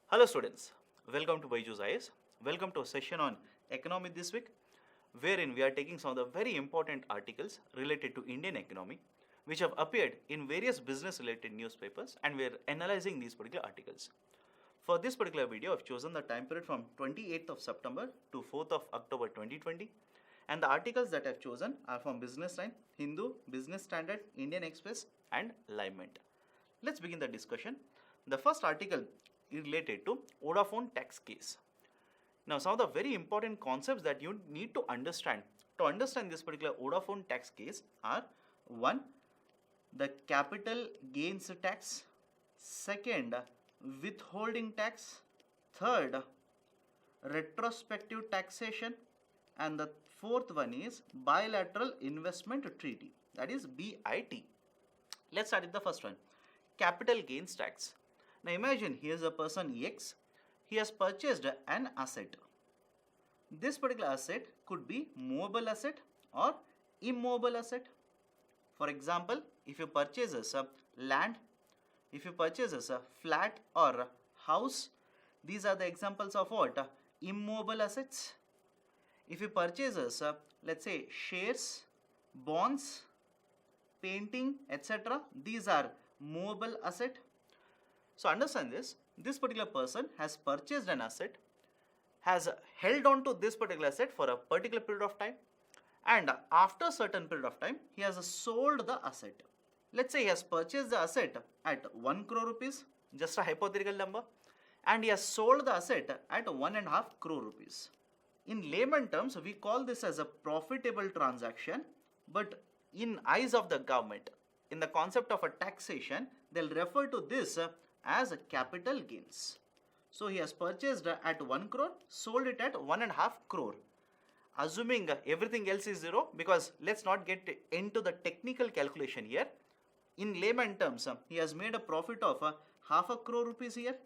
Hello students, welcome to Byju's IAS. Welcome to a session on economy this week, wherein we are taking some of the very important articles related to Indian economy which have appeared in various business related newspapers, and we are analyzing these particular articles. For this particular video, I've chosen the time period from 28th of September to 4th of October 2020, and the articles that I've chosen are from Business Line, Hindu, Business Standard, Indian Express and Livement. Let's begin the discussion. The first article is related to Vodafone tax case. Now, some of the very important concepts that you need to understand this particular Vodafone tax case are: one, the capital gains tax; second, withholding tax; third, retrospective taxation; and the fourth one is bilateral investment treaty, that is BIT. Let's start with the first one, capital gains tax. Now imagine here's a person X, he has purchased an asset. This particular asset could be mobile asset or immobile asset. For example, if you purchase a land, if you purchase a flat or a house, these are the examples of what? Immobile assets. If you purchase let's say shares, bonds, painting, etc., these are mobile asset. So understand this particular person has purchased an asset, has held on to this particular asset for a particular period of time, and after a certain period of time he has sold the asset. Let's say he has purchased the asset at 1 crore rupees, just a hypothetical number, and he has sold the asset at 1.5 crore rupees. In layman terms, we call this as a profitable transaction, but in eyes of the government, in the concept of a taxation, they'll refer to this as capital gains. So he has purchased at 1 crore, sold it at 1.5 crore. Assuming everything else is zero, because let's not get into the technical calculation here. In layman terms, he has made a profit of 0.5 crore rupees here.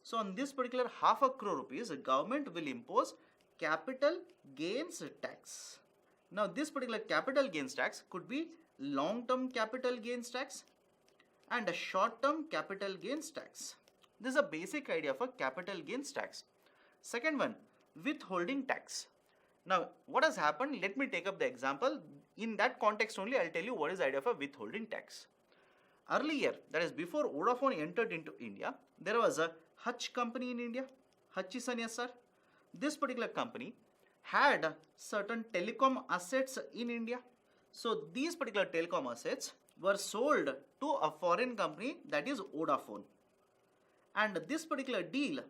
So on this particular 0.5 crore rupees, the government will impose capital gains tax. Now this particular capital gains tax could be long-term capital gains tax and a short-term capital gains tax. This is a basic idea of a capital gains tax. Second one, withholding tax. Now what has happened, let me take up the example. In that context only I'll tell you what is the idea of a withholding tax. Earlier, that is before Vodafone entered into India, there was a Hutch company in India, Hutchison, yes sir. This particular company had certain telecom assets in India. So these particular telecom assets were sold to a foreign company, that is Vodafone. And this particular deal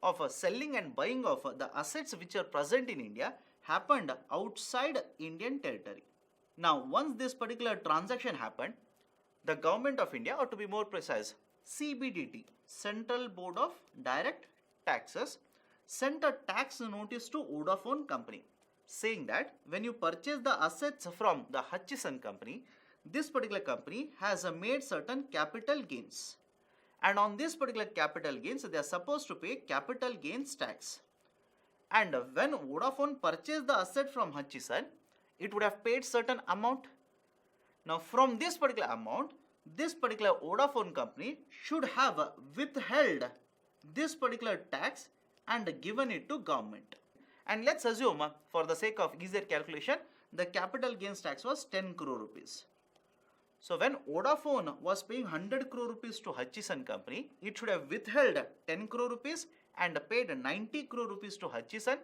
of selling and buying of the assets which are present in India happened outside Indian territory. Now once this particular transaction happened, the government of India, or to be more precise, CBDT, Central Board of Direct Taxes, sent a tax notice to Vodafone company saying that when you purchase the assets from the Hutchison company, this particular company has made certain capital gains, and on this particular capital gains they are supposed to pay capital gains tax. And when Vodafone purchased the asset from Hutchison, it would have paid certain amount. Now from this particular amount, this particular Vodafone company should have withheld this particular tax and given it to government. And let's assume for the sake of easier calculation, the capital gains tax was 10 crore rupees. So when Vodafone was paying 100 crore rupees to Hutchison company, it should have withheld 10 crore rupees and paid 90 crore rupees to Hutchison,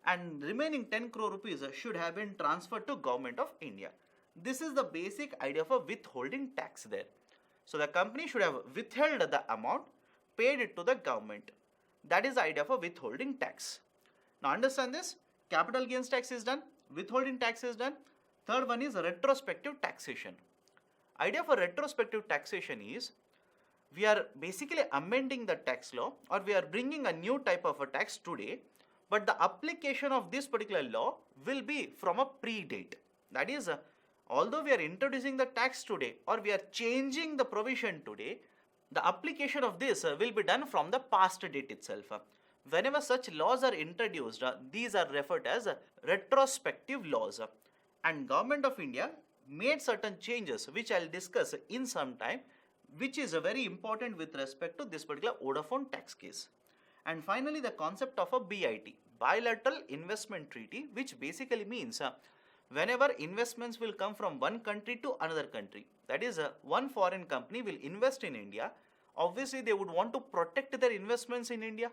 and remaining 10 crore rupees should have been transferred to government of India. This is the basic idea of a withholding tax there. So the company should have withheld the amount, paid it to the government. That is the idea of a withholding tax. Now understand this, capital gains tax is done, withholding tax is done. Third one is retrospective taxation. Idea for retrospective taxation is we are basically amending the tax law, or we are bringing a new type of a tax today, but the application of this particular law will be from a pre-date. That is, although we are introducing the tax today, or we are changing the provision today, the application of this will be done from the past date itself. Whenever such laws are introduced, these are referred as retrospective laws. And Government of India made certain changes which I'll discuss in some time, which is very important with respect to this particular Vodafone tax case. And finally, the concept of a BIT, bilateral investment treaty, which basically means whenever investments will come from one country to another country, that is, one foreign company will invest in India, obviously they would want to protect their investments in India,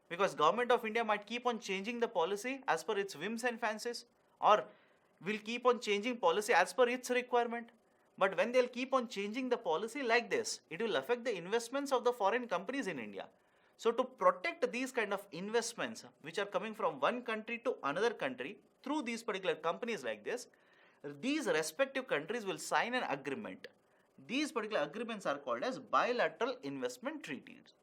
because government of India might keep on changing the policy as per its whims and fancies, or will keep on changing policy as per its requirement. But when they'll keep on changing the policy like this, it will affect the investments of the foreign companies in India. So to protect these kind of investments which are coming from one country to another country through these particular companies like this, these respective countries will sign an agreement. These particular agreements are called as bilateral investment treaties.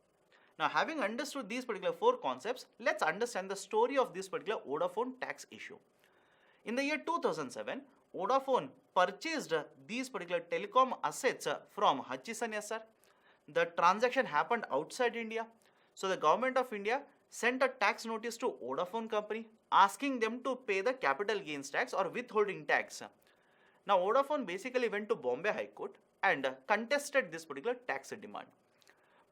Now, having understood these particular four concepts, let's understand the story of this particular Vodafone tax issue. In the year 2007, Vodafone purchased these particular telecom assets from Hutchison SR. The transaction happened outside India. So the government of India sent a tax notice to Vodafone company asking them to pay the capital gains tax or withholding tax. Now Vodafone basically went to Bombay High Court and contested this particular tax demand.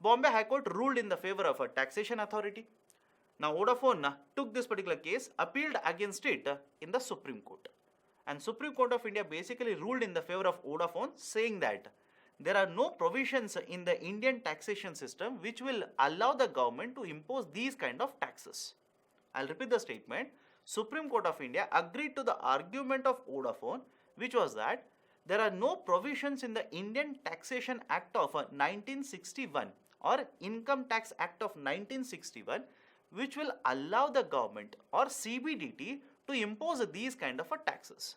Bombay High Court ruled in the favor of a taxation authority. Now Vodafone took this particular case, appealed against it in the Supreme Court. And Supreme Court of India basically ruled in the favor of Vodafone, saying that there are no provisions in the Indian taxation system which will allow the government to impose these kind of taxes. I'll repeat the statement. Supreme Court of India agreed to the argument of Vodafone, which was that there are no provisions in the Indian Taxation Act of 1961 or Income Tax Act of 1961 which will allow the government or CBDT to impose these kind of taxes.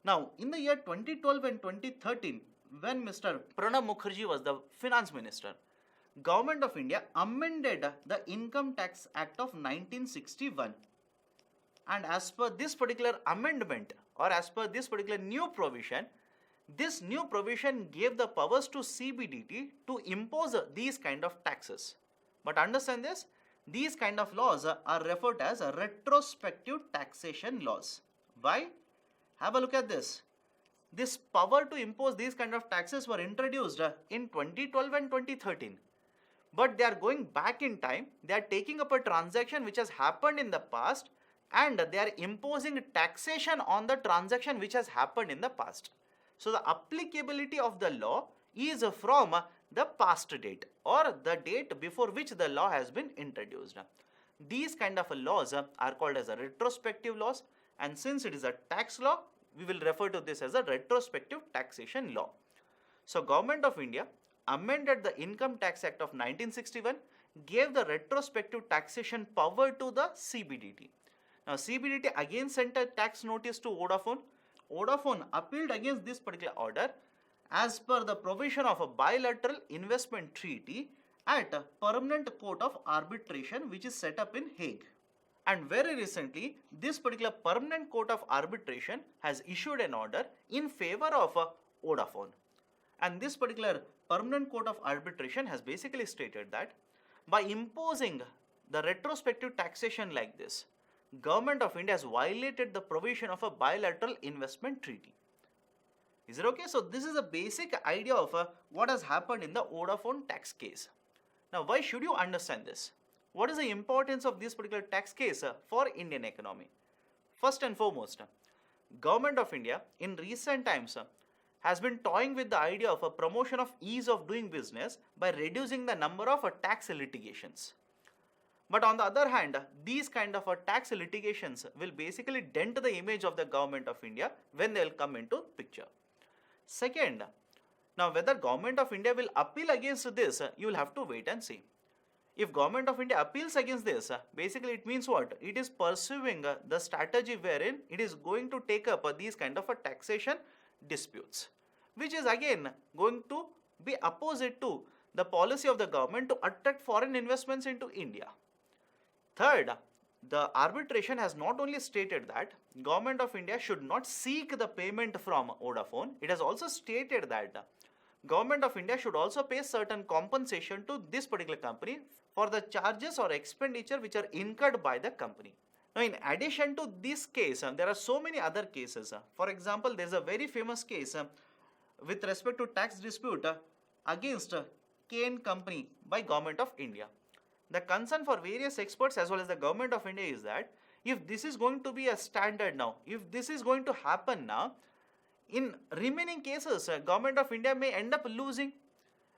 Now, in the year 2012 and 2013, when Mr. Pranab Mukherjee was the finance minister, Government of India amended the Income Tax Act of 1961. And as per this particular amendment or as per this particular new provision, this new provision gave the powers to CBDT to impose these kind of taxes. But understand this, these kind of laws are referred as retrospective taxation laws. Why? Have a look at this. This power to impose these kind of taxes were introduced in 2012 and 2013. But they are going back in time. They are taking up a transaction which has happened in the past and they are imposing taxation on the transaction which has happened in the past. So the applicability of the law is from the past date or the date before which the law has been introduced. These kind of laws are called as a retrospective laws, and since it is a tax law, we will refer to this as a retrospective taxation law. So Government of India amended the Income Tax Act of 1961, gave the retrospective taxation power to the CBDT. Now CBDT again sent a tax notice to Vodafone. Vodafone appealed against this particular order as per the provision of a bilateral investment treaty at a Permanent Court of Arbitration which is set up in Hague. And very recently, this particular Permanent Court of Arbitration has issued an order in favor of Vodafone. And this particular Permanent Court of Arbitration has basically stated that by imposing the retrospective taxation like this, Government of India has violated the provision of a bilateral investment treaty. Is it okay? So this is a basic idea of what has happened in the Vodafone tax case. Now why should you understand this? What is the importance of this particular tax case for Indian economy? First and foremost, Government of India in recent times has been toying with the idea of a promotion of ease of doing business by reducing the number of tax litigations. But on the other hand, these kind of tax litigations will basically dent the image of the Government of India when they will come into picture. Second, now whether Government of India will appeal against this, you will have to wait and see. If Government of India appeals against this, basically it means what? It is pursuing the strategy wherein it is going to take up these kind of taxation disputes, which is again going to be opposite to the policy of the government to attract foreign investments into India. Third, the arbitration has not only stated that Government of India should not seek the payment from Vodafone, it has also stated that Government of India should also pay certain compensation to this particular company for the charges or expenditure which are incurred by the company. Now, in addition to this case, there are so many other cases. For example, there is a very famous case with respect to tax dispute against Kane Company by Government of India. the concern for various experts as well as the government of India is that if this is going to be a standard now, if this is going to happen now, in remaining cases, government of India may end up losing,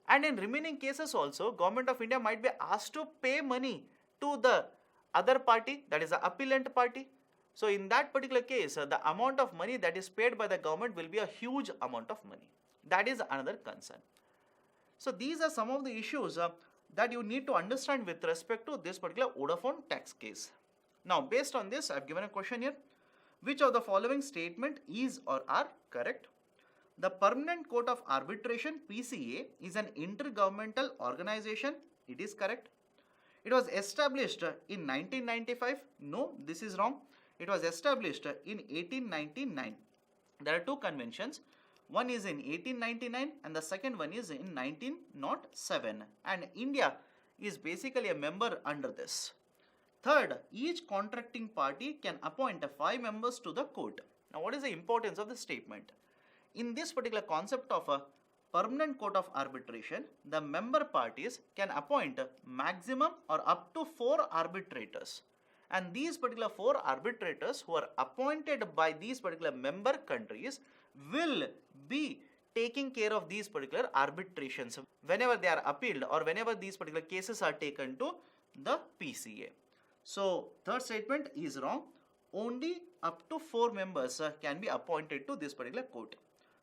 and in remaining cases also, government of India might be asked to pay money to the other party, that is the appellant party. So in that particular case, the amount of money that is paid by the government will be a huge amount of money. That is another concern. So these are some of the issues that you need to understand with respect to this particular Vodafone tax case. Now based on this, I have given a question here. Which of the following statement is or are correct? The Permanent Court of Arbitration (PCA) is an intergovernmental organization. It is correct. It was established in 1995. No, this is wrong. It was established in 1899. There are two conventions. One is in 1899 and the second one is in 1907. And India is basically a member under this. Third, each contracting party can appoint 5 members to the court. Now, what is the importance of this statement? In this particular concept of a Permanent Court of Arbitration, the member parties can appoint maximum or up to 4 arbitrators. And these particular 4 arbitrators who are appointed by these particular member countries will be taking care of these particular arbitrations whenever they are appealed or whenever these particular cases are taken to the PCA. So, third statement is wrong. Only up to 4 members can be appointed to this particular court.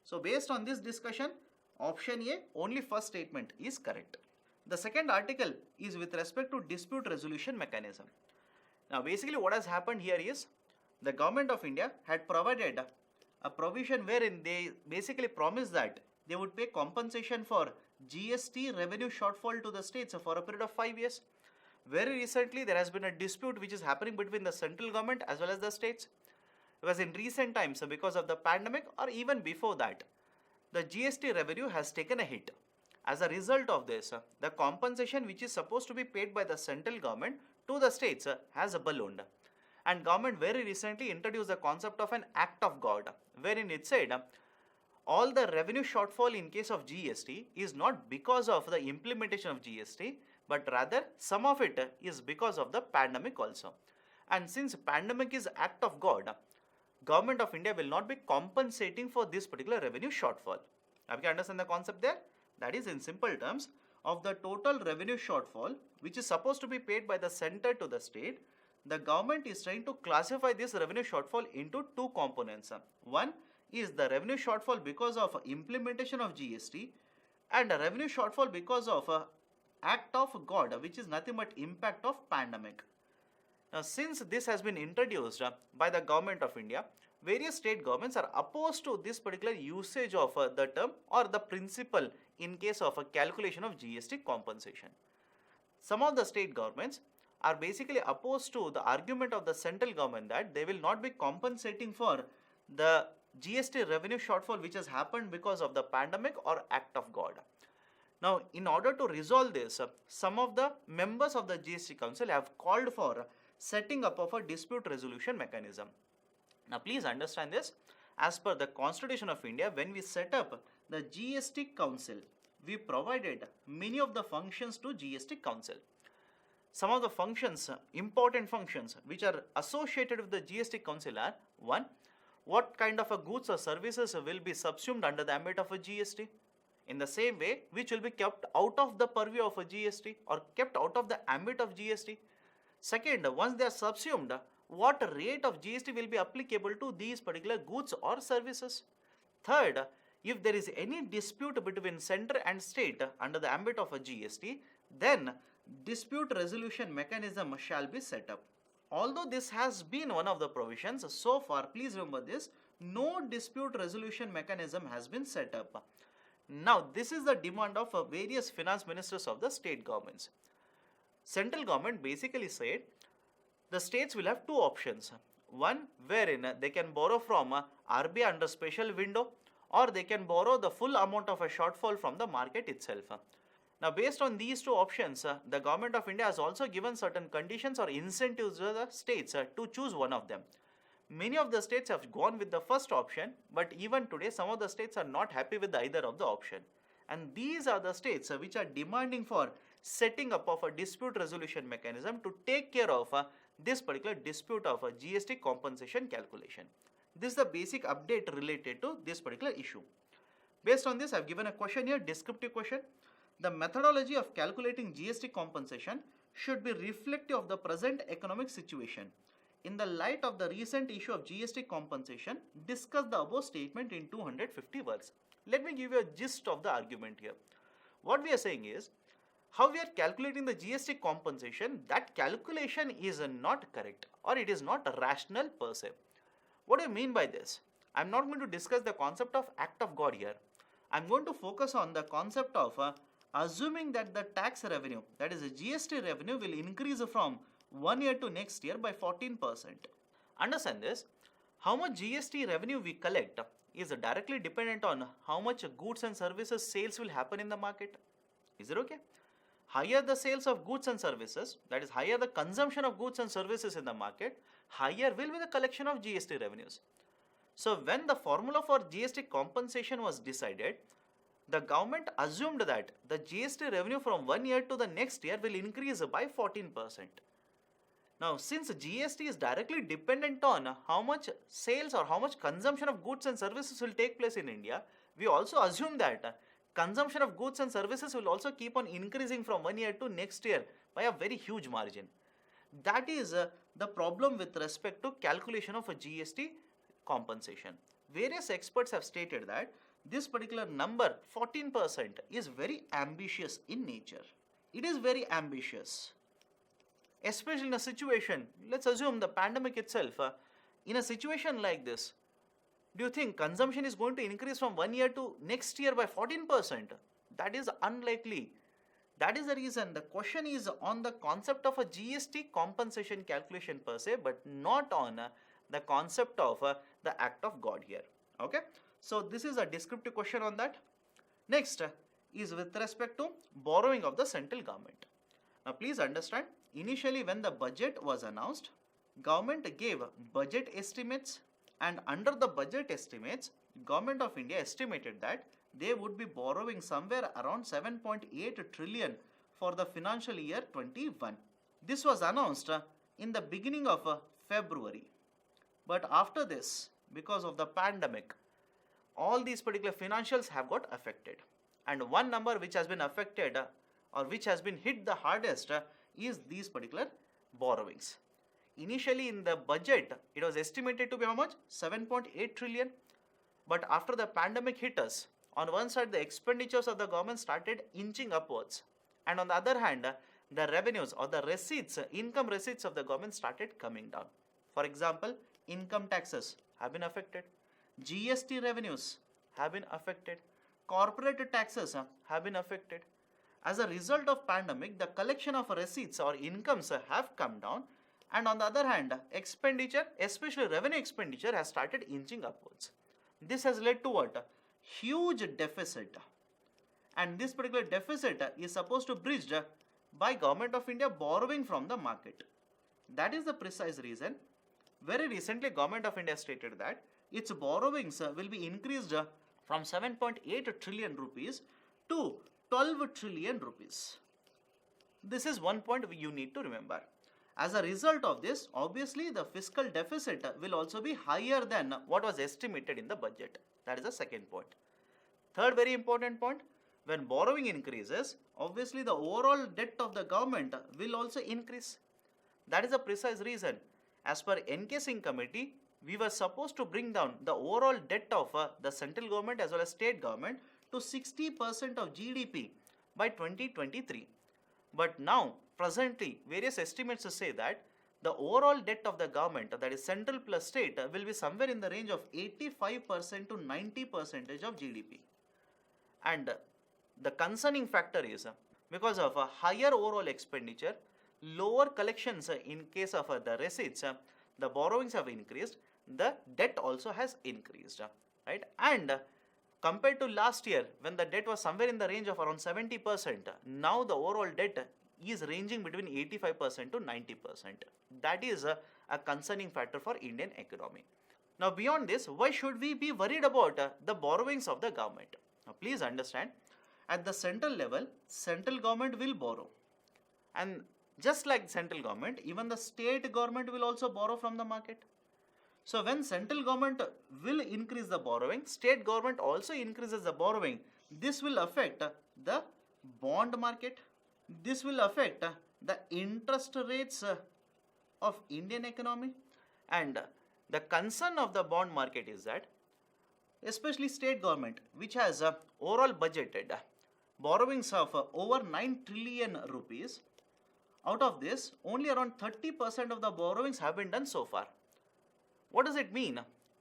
So, based on this discussion, option A, only first statement is correct. The second article is with respect to dispute resolution mechanism. Now, basically what has happened here is the government of India had provided a provision wherein they basically promised that they would pay compensation for GST revenue shortfall to the states for a period of 5 years. Very recently, there has been a dispute which is happening between the central government as well as the states. Because in recent times, because of the pandemic or even before that, the GST revenue has taken a hit. As a result of this, the compensation which is supposed to be paid by the central government to the states has ballooned. And government very recently introduced the concept of an act of God, wherein it said all the revenue shortfall in case of GST is not because of the implementation of GST, but rather some of it is because of the pandemic also. And since pandemic is act of God, government of India will not be compensating for this particular revenue shortfall. Have you understand the concept there? That is, in simple terms, of the total revenue shortfall which is supposed to be paid by the center to the state, the government is trying to classify this revenue shortfall into 2 components. One is the revenue shortfall because of implementation of GST and a revenue shortfall because of act of God, which is nothing but impact of pandemic. Now, since this has been introduced by the government of India, various state governments are opposed to this particular usage of the term or the principle in case of a calculation of GST compensation. Some of the state governments are basically opposed to the argument of the central government that they will not be compensating for the GST revenue shortfall which has happened because of the pandemic or act of God. Now, in order to resolve this, some of the members of the GST Council have called for setting up of a dispute resolution mechanism. Now, please understand this. As per the Constitution of India, when we set up the GST Council, we provided many of the functions to GST Council. Some of the functions, important functions, which are associated with the GST Council are: 1. What kind of a goods or services will be subsumed under the ambit of a GST? In the same way, which will be kept out of the purview of a GST or kept out of the ambit of GST? Second, once they are subsumed, what rate of GST will be applicable to these particular goods or services? Third, if there is any dispute between center and state under the ambit of a GST, then dispute resolution mechanism shall be set up. Although this has been one of the provisions, so far, please remember this, no dispute resolution mechanism has been set up. Now, this is the demand of various finance ministers of the state governments. Central government basically said the states will have 2 options. One, wherein they can borrow from RBI under special window, or they can borrow the full amount of a shortfall from the market itself. Now, based on these 2 options, the government of India has also given certain conditions or incentives to the states to choose one of them. Many of the states have gone with the first option, but even today some of the states are not happy with either of the option. And these are the states which are demanding for setting up of a dispute resolution mechanism to take care of this particular dispute of a GST compensation calculation. This is the basic update related to this particular issue. Based on this, I have given a question here, descriptive question. The methodology of calculating GST compensation should be reflective of the present economic situation. In the light of the recent issue of GST compensation, discuss the above statement in 250 words. Let me give you a gist of the argument here. What we are saying is, how we are calculating the GST compensation, that calculation is not correct or it is not rational per se. What do I mean by this? I am not going to discuss the concept of act of God here. I am going to focus on the concept of assuming that the tax revenue, that is the GST revenue, will increase from one year to next year by 14%. Understand this? How much GST revenue we collect is directly dependent on how much goods and services sales will happen in the market. Is it okay? Higher the sales of goods and services, that is higher the consumption of goods and services in the market, higher will be the collection of GST revenues. So when the formula for GST compensation was decided, the government assumed that the GST revenue from one year to the next year will increase by 14%. Now, since GST is directly dependent on how much sales or how much consumption of goods and services will take place in India, we also assume that consumption of goods and services will also keep on increasing from one year to next year by a very huge margin. That is the problem with respect to calculation of a GST compensation. Various experts have stated that this particular number 14% is very ambitious in nature. It is very ambitious. Especially in a situation, let's assume the pandemic itself, in a situation like this, do you think consumption is going to increase from one year to next year by 14%? That is unlikely. That is the reason the question is on the concept of a GST compensation calculation per se, but not on the concept of the act of God here. Okay. So this is a descriptive question on that. Next is with respect to borrowing of the central government. Now please understand, initially when the budget was announced, government gave budget estimates, and under the budget estimates, Government of India estimated that they would be borrowing somewhere around 7.8 trillion for the financial year 21. This was announced in the beginning of February. But after this, because of the pandemic, all these particular financials have got affected. And one number which has been affected or which has been hit the hardest is these particular borrowings. Initially in the budget, it was estimated to be how much? 7.8 trillion. But after the pandemic hit us, on one side the expenditures of the government started inching upwards. And on the other hand, the revenues or the receipts, income receipts of the government started coming down. For example, income taxes have been affected. GST revenues have been affected. Corporate taxes have been affected. As a result of pandemic, the collection of receipts or incomes have come down, and on the other hand, expenditure, especially revenue expenditure, has started inching upwards. This has led to what? Huge deficit. And this particular deficit is supposed to be bridged by Government of India borrowing from the market. That is the precise reason. Very recently, Government of India stated that its borrowings will be increased from 7.8 trillion rupees to 12 trillion rupees. This is one point you need to remember. As a result of this, obviously the fiscal deficit will also be higher than what was estimated in the budget. That is the second point. Third very important point, when borrowing increases, obviously the overall debt of the government will also increase. That is the precise reason. As per NK Singh committee, we were supposed to bring down the overall debt of the central government as well as state government to 60% of GDP by 2023. But now, presently, various estimates say that the overall debt of the government, that is central plus state, will be somewhere in the range of 85% to 90% of GDP. And the concerning factor is because of a higher overall expenditure, lower collections in case of the receipts, the borrowings have increased, the debt also has increased, right? And compared to last year, when the debt was somewhere in the range of around 70%, now the overall debt is ranging between 85% to 90%. That is a concerning factor for Indian economy. Now beyond this, why should we be worried about the borrowings of the government? Now please understand, at the central level, central government will borrow. And just like central government, even the state government will also borrow from the market. So when central government will increase the borrowing, state government also increases the borrowing. This will affect the bond market. This will affect the interest rates of Indian economy. And the concern of the bond market is that especially state government, which has overall budgeted borrowings of over 9 trillion rupees. Out of this, only around 30% of the borrowings have been done so far. What does it mean?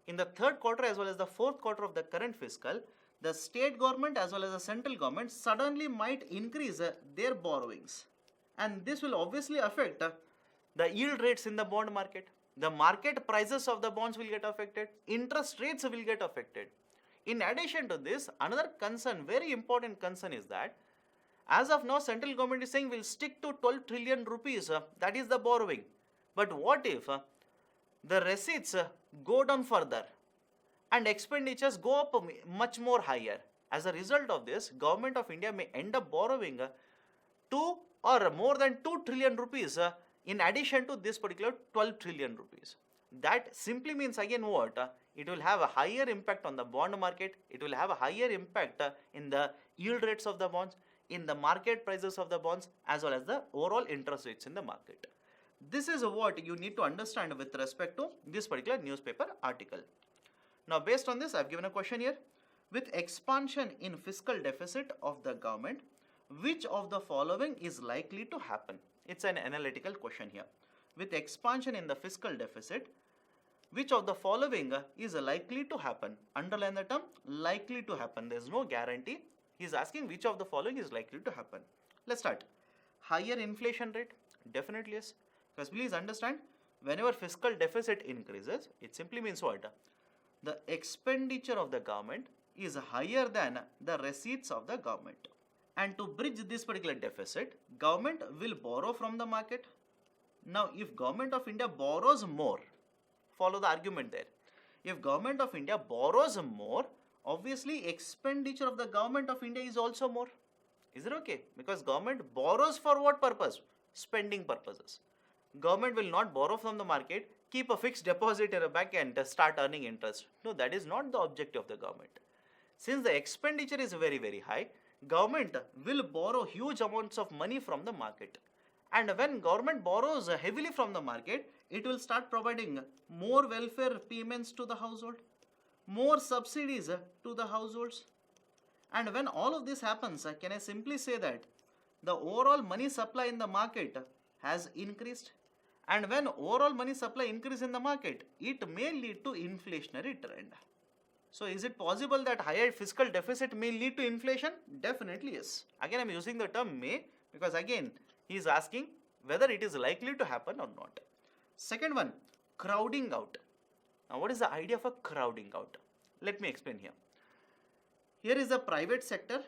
In the third quarter as well as the fourth quarter of the current fiscal, the state government as well as the central government suddenly might increase their borrowings. And this will obviously affect the yield rates in the bond market. The market prices of the bonds will get affected. Interest rates will get affected. In addition to this, another concern, very important concern is that as of now, central government is saying we'll stick to 12 trillion rupees, that is the borrowing. But what if the receipts go down further and expenditures go up much more higher? As a result of this, Government of India may end up borrowing 2 or more than 2 trillion rupees in addition to this particular 12 trillion rupees. That simply means again what? It will have a higher impact on the bond market. It will have a higher impact in the yield rates of the bonds, in the market prices of the bonds, as well as the overall interest rates in the market. This is what you need to understand with respect to this particular newspaper article. Now, based on this, I have given a question here. With expansion in fiscal deficit of the government, which of the following is likely to happen? It's an analytical question here. With expansion in the fiscal deficit, which of the following is likely to happen? Underline the term likely to happen. There is no guarantee. He is asking which of the following is likely to happen. Let's start. Higher inflation rate? Definitely yes. Because please understand, whenever fiscal deficit increases, it simply means what? The expenditure of the government is higher than the receipts of the government. And to bridge this particular deficit, government will borrow from the market. Now, if Government of India borrows more, follow the argument there. If Government of India borrows more, obviously expenditure of the Government of India is also more. Is it okay? Because government borrows for what purpose? Spending purposes. Government will not borrow from the market, keep a fixed deposit in a bank and start earning interest. No, that is not the objective of the government. Since the expenditure is very, very high, government will borrow huge amounts of money from the market. And when government borrows heavily from the market, it will start providing more welfare payments to the household, more subsidies to the households. And when all of this happens, can I simply say that the overall money supply in the market has increased? And when overall money supply increase in the market, it may lead to inflationary trend. So is it possible that higher fiscal deficit may lead to inflation? Definitely yes. Again, I am using the term may because again, he is asking whether it is likely to happen or not. Second one, crowding out. Now, what is the idea of a crowding out? Let me explain here. Here is the private sector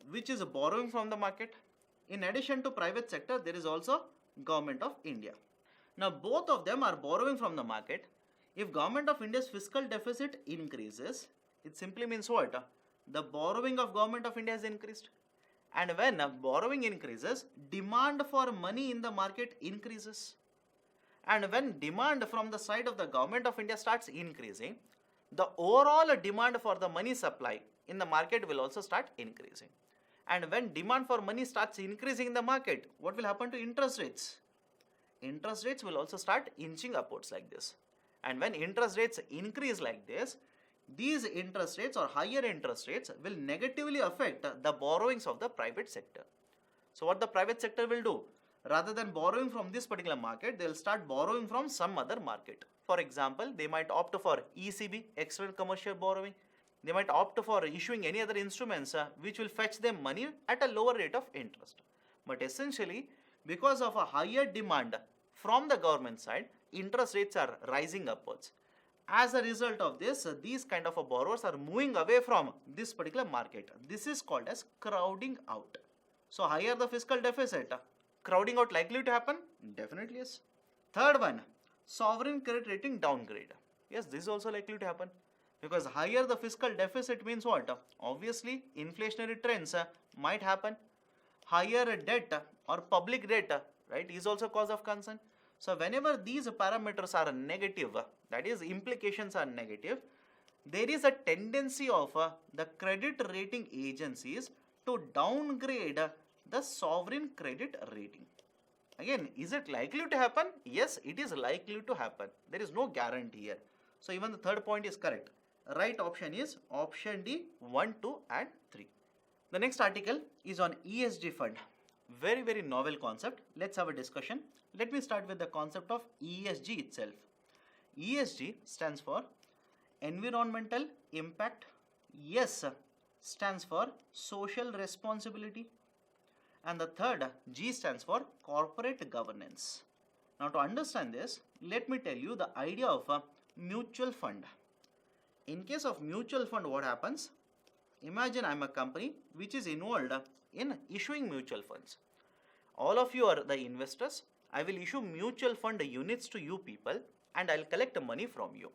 which is borrowing from the market. In addition to private sector, there is also Government of India. Now, both of them are borrowing from the market. If Government of India's fiscal deficit increases, it simply means what? The borrowing of Government of India has increased. And when borrowing increases, demand for money in the market increases. And when demand from the side of the Government of India starts increasing, the overall demand for the money supply in the market will also start increasing. And when demand for money starts increasing in the market, what will happen to interest rates? Interest rates will also start inching upwards like this. And when interest rates increase like this, these interest rates or higher interest rates will negatively affect the borrowings of the private sector. So what the private sector will do? Rather than borrowing from this particular market, they will start borrowing from some other market. For example, they might opt for ECB, external commercial borrowing. They might opt for issuing any other instruments which will fetch them money at a lower rate of interest. But essentially, because of a higher demand from the government side, interest rates are rising upwards. As a result of this, these kind of borrowers are moving away from this particular market. This is called as crowding out. So higher the fiscal deficit, crowding out likely to happen? Definitely yes. Third one, sovereign credit rating downgrade. Yes, this is also likely to happen. Because higher the fiscal deficit means what? Obviously, inflationary trends might happen. Higher debt or public debt, right, is also cause of concern. So whenever these parameters are negative, that is implications are negative, there is a tendency of the credit rating agencies to downgrade the sovereign credit rating. Again, is it likely to happen? Yes, it is likely to happen. There is no guarantee here. So even the third point is correct. Right option is option D, 1, 2 and 3. The next article is on ESG fund. Very, very novel concept. Let's have a discussion. Let me start with the concept of ESG itself. ESG stands for environmental impact. S stands for social responsibility. And the third, G stands for corporate governance. Now to understand this, let me tell you the idea of a mutual fund. In case of mutual fund, what happens? Imagine I am a company which is involved in issuing mutual funds. All of you are the investors. I will issue mutual fund units to you people and I will collect money from you.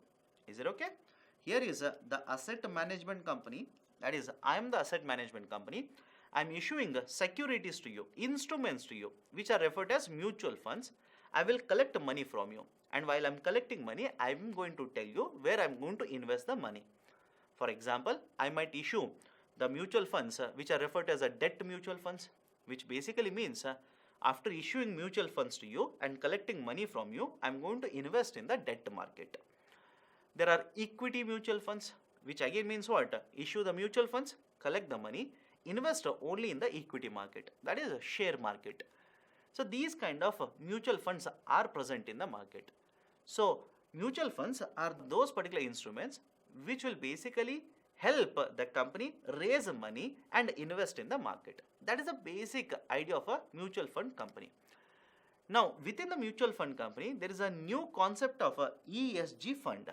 Is it okay? Here is the asset management company. That is, I am the asset management company. I am issuing securities to you, instruments to you, which are referred as mutual funds. I will collect money from you. And while I am collecting money, I am going to tell you where I am going to invest the money. For example, I might issue the mutual funds which are referred as a debt mutual funds, which basically means after issuing mutual funds to you and collecting money from you, I am going to invest in the debt market. There are equity mutual funds, which again means what? Issue the mutual funds, collect the money, invest only in the equity market, that is a share market. So these kind of mutual funds are present in the market. So mutual funds are those particular instruments which will basically help the company raise money and invest in the market. That is the basic idea of a mutual fund company. Now within the mutual fund company, there is a new concept of a ESG fund.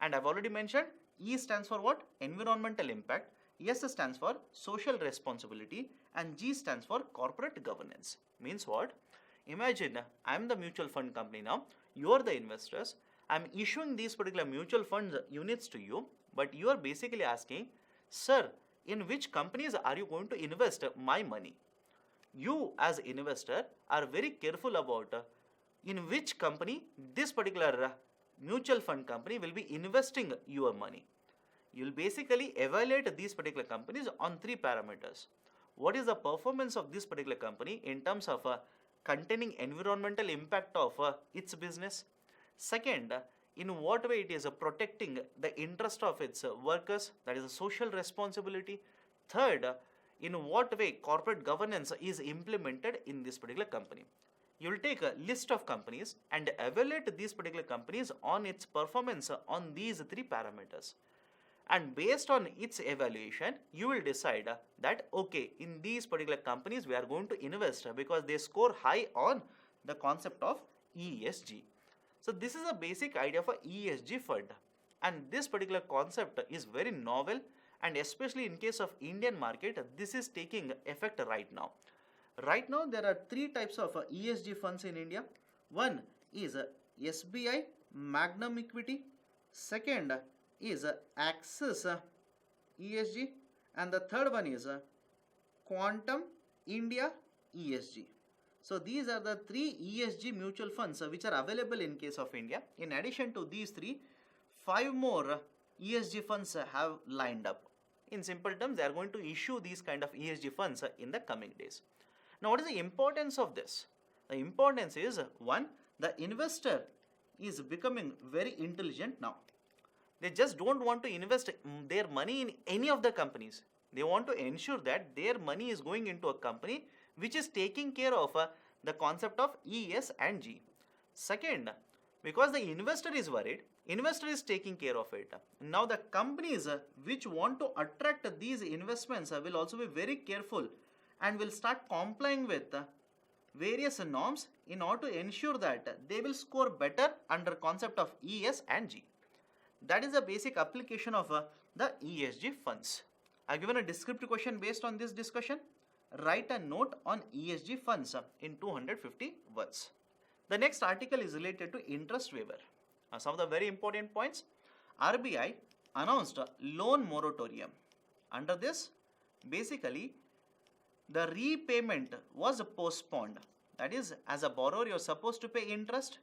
And I've already mentioned E stands for what? Environmental impact. S stands for social responsibility and G stands for corporate governance. Means what? Imagine I am the mutual fund company now, you are the investors, I am issuing these particular mutual fund units to you, but you are basically asking, sir, in which companies are you going to invest my money? You as investor are very careful about in which company this particular mutual fund company will be investing your money. You will basically evaluate these particular companies on 3 parameters. What is the performance of this particular company in terms of containing environmental impact of its business? Second, in what way it is protecting the interest of its workers, that is a social responsibility. Third, in what way corporate governance is implemented in this particular company. You will take a list of companies and evaluate these particular companies on its performance on these 3 parameters. And based on its evaluation, you will decide that okay, in these particular companies we are going to invest because they score high on the concept of ESG. So this is a basic idea of a ESG fund, and this particular concept is very novel, and especially in case of Indian market, this is taking effect right now. Right now there are 3 types of ESG funds in India. One is SBI Magnum Equity. Second is Axis ESG, and the third one is Quantum India ESG. So these are the 3 ESG mutual funds which are available in case of India. In addition to these 3, 5 more ESG funds have lined up. In simple terms, they are going to issue these kind of ESG funds in the coming days. Now what is the importance of this? The importance is, one, the investor is becoming very intelligent now. They just don't want to invest their money in any of the companies. They want to ensure that their money is going into a company which is taking care of the concept of E, S and G. Second, because the investor is worried, investor is taking care of it. Now the companies which want to attract these investments will also be very careful and will start complying with various norms in order to ensure that they will score better under concept of E, S and G. That is the basic application of the ESG funds. I have given a descriptive question based on this discussion. Write a note on ESG funds in 250 words. The next article is related to interest waiver. Some of the very important points. RBI announced a loan moratorium. Under this, basically, the repayment was postponed. That is, as a borrower, you are supposed to pay interest.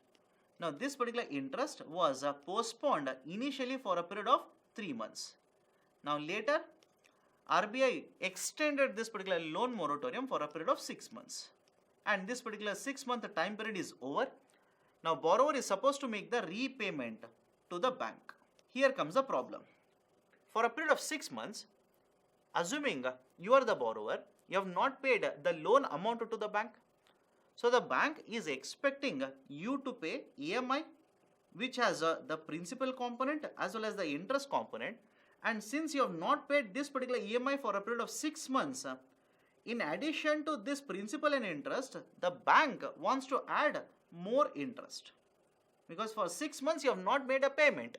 Now, this particular interest was postponed initially for a period of 3 months. Now, later, RBI extended this particular loan moratorium for a period of 6 months. And this particular 6-month time period is over. Now, borrower is supposed to make the repayment to the bank. Here comes the problem. For a period of 6 months, assuming you are the borrower, you have not paid the loan amount to the bank. So the bank is expecting you to pay EMI, which has the principal component as well as the interest component. And since you have not paid this particular EMI for a period of 6 months, in addition to this principal and interest, the bank wants to add more interest. Because for 6 months you have not made a payment.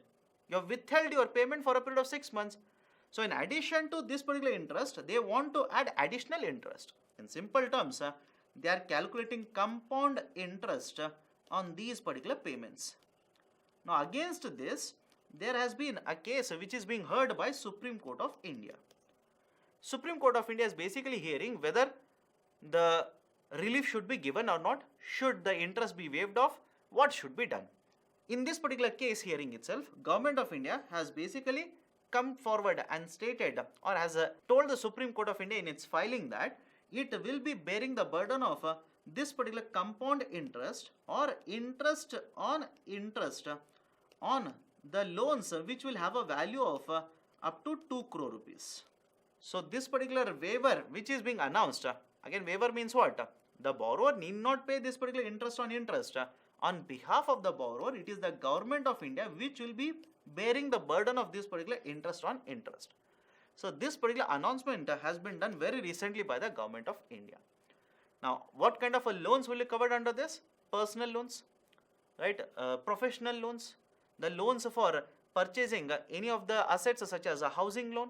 You have withheld your payment for a period of 6 months. So in addition to this particular interest, they want to add additional interest. In simple terms, they are calculating compound interest on these particular payments. Now against this, there has been a case which is being heard by Supreme Court of India. Supreme Court of India is basically hearing whether the relief should be given or not, should the interest be waived off, what should be done. In this particular case hearing itself, Government of India has basically come forward and stated or has told the Supreme Court of India in its filing that it will be bearing the burden of this particular compound interest or interest on the loans which will have a value of up to 2 crore rupees. So this particular waiver which is being announced, again waiver means what? The borrower need not pay this particular interest on interest. On behalf of the borrower, it is the Government of India which will be bearing the burden of this particular interest on interest. So this particular announcement has been done very recently by the Government of India. Now, what kind of loans will be covered under this? Personal loans, right? Professional loans, the loans for purchasing any of the assets such as a housing loan.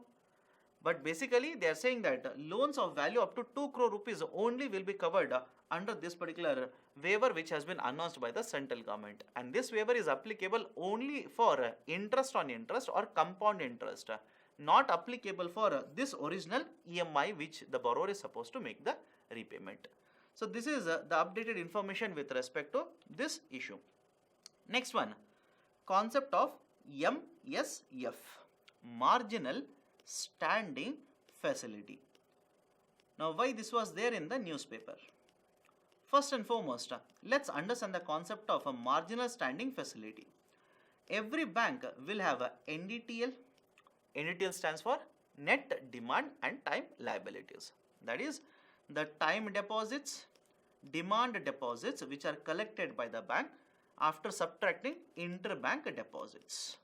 But basically, they are saying that loans of value up to 2 crore rupees only will be covered under this particular waiver which has been announced by the central government. And this waiver is applicable only for interest on interest or compound interest, not applicable for this original EMI which the borrower is supposed to make the repayment. So this is the updated information with respect to this issue. Next one, concept of MSF, marginal standing facility. Now why this was there in the newspaper? First and foremost, let's understand the concept of a marginal standing facility. Every bank will have a NDTL. NDTL stands for net demand and time liabilities. That is the time deposits, demand deposits which are collected by the bank after subtracting interbank deposits.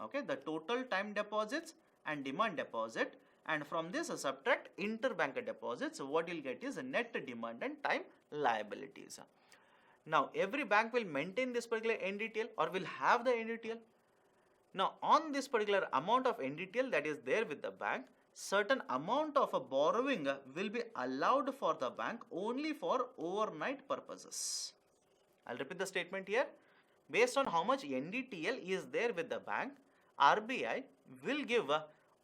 Okay, the total time deposits and demand deposit, and from this subtract interbank deposits, what you'll get is net demand and time liabilities. Now every bank will maintain this particular NDTL or will have the NDTL. Now on this particular amount of NDTL that is there with the bank, certain amount of a borrowing will be allowed for the bank only for overnight purposes. I'll repeat the statement here. Based on how much NDTL is there with the bank, RBI will give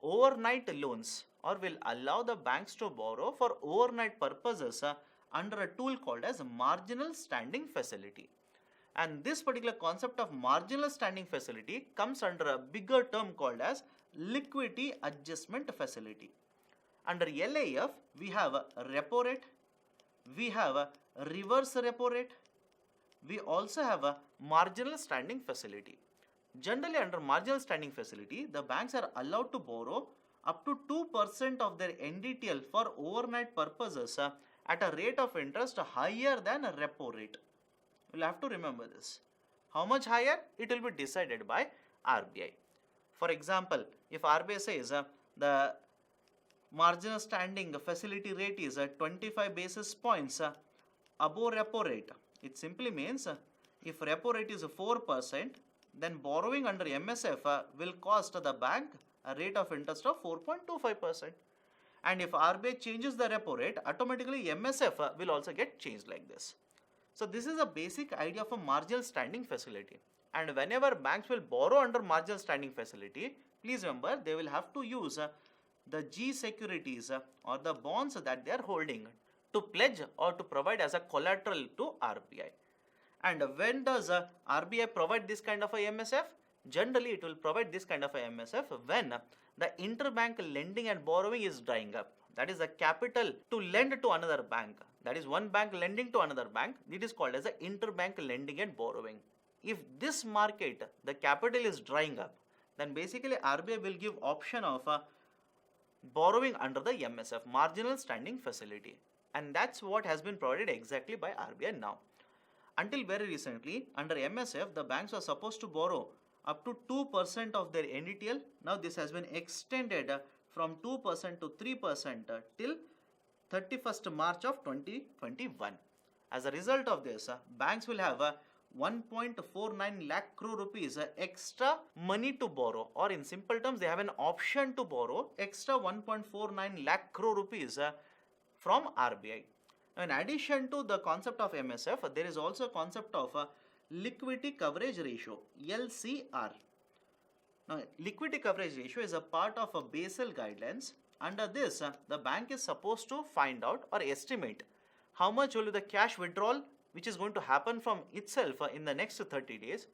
overnight loans or will allow the banks to borrow for overnight purposes under a tool called as marginal standing facility. And this particular concept of marginal standing facility comes under a bigger term called as liquidity adjustment facility. Under LAF, we have a repo rate, we have a reverse repo rate, we also have a marginal standing facility. Generally, under marginal standing facility, the banks are allowed to borrow up to 2% of their NDTL for overnight purposes at a rate of interest higher than a repo rate. You will have to remember this. How much higher? It will be decided by RBI. For example, if RBI says the marginal standing facility rate is 25 basis points above repo rate, it simply means if repo rate is 4%, then borrowing under MSF will cost the bank a rate of interest of 4.25%. And if RBI changes the repo rate, automatically MSF will also get changed like this. So this is a basic idea of a marginal standing facility. And whenever banks will borrow under marginal standing facility, please remember they will have to use the G securities or the bonds that they are holding to pledge or to provide as a collateral to RBI. And when does RBI provide this kind of a MSF? Generally, it will provide this kind of a MSF when the interbank lending and borrowing is drying up. That is the capital to lend to another bank. That is one bank lending to another bank. It is called as the interbank lending and borrowing. If this market, the capital is drying up, then basically RBI will give option of borrowing under the MSF, marginal standing facility. And that's what has been provided exactly by RBI now. Until very recently, under MSF, the banks were supposed to borrow up to 2% of their NDTL. Now this has been extended from 2% to 3% till 31st March of 2021. As a result of this, banks will have 1.49 lakh crore rupees extra money to borrow, or in simple terms, they have an option to borrow extra 1.49 lakh crore rupees from RBI. Now, in addition to the concept of MSF, there is also a concept of liquidity coverage ratio, LCR. Now, liquidity coverage ratio is a part of a Basel guidelines. Under this, the bank is supposed to find out or estimate how much will be the cash withdrawal which is going to happen from itself in the next 30 days.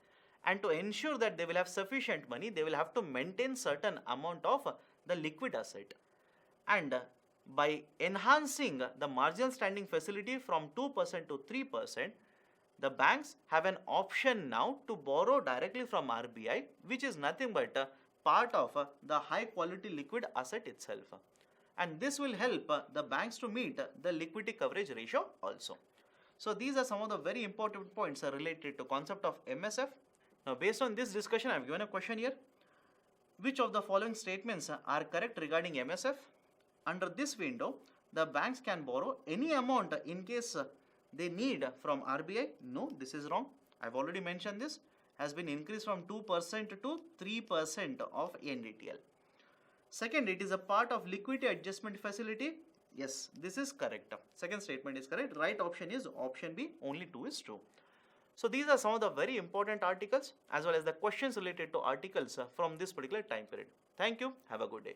And to ensure that they will have sufficient money, they will have to maintain certain amount of the liquid asset. And by enhancing the marginal standing facility from 2% to 3%, the banks have an option now to borrow directly from RBI, which is nothing but part of the high quality liquid asset itself. And this will help the banks to meet the liquidity coverage ratio also. So these are some of the very important points related to concept of MSF. Now based on this discussion, I have given a question here. Which of the following statements are correct regarding MSF? Under this window, the banks can borrow any amount in case they need from RBI. No, this is wrong. I've already mentioned this has been increased from 2% to 3% of NDTL. Second, it is a part of liquidity adjustment facility. Yes, this is correct. Second statement is correct. Right option is option B. Only 2 is true. So these are some of the very important articles as well as the questions related to articles from this particular time period. Thank you. Have a good day.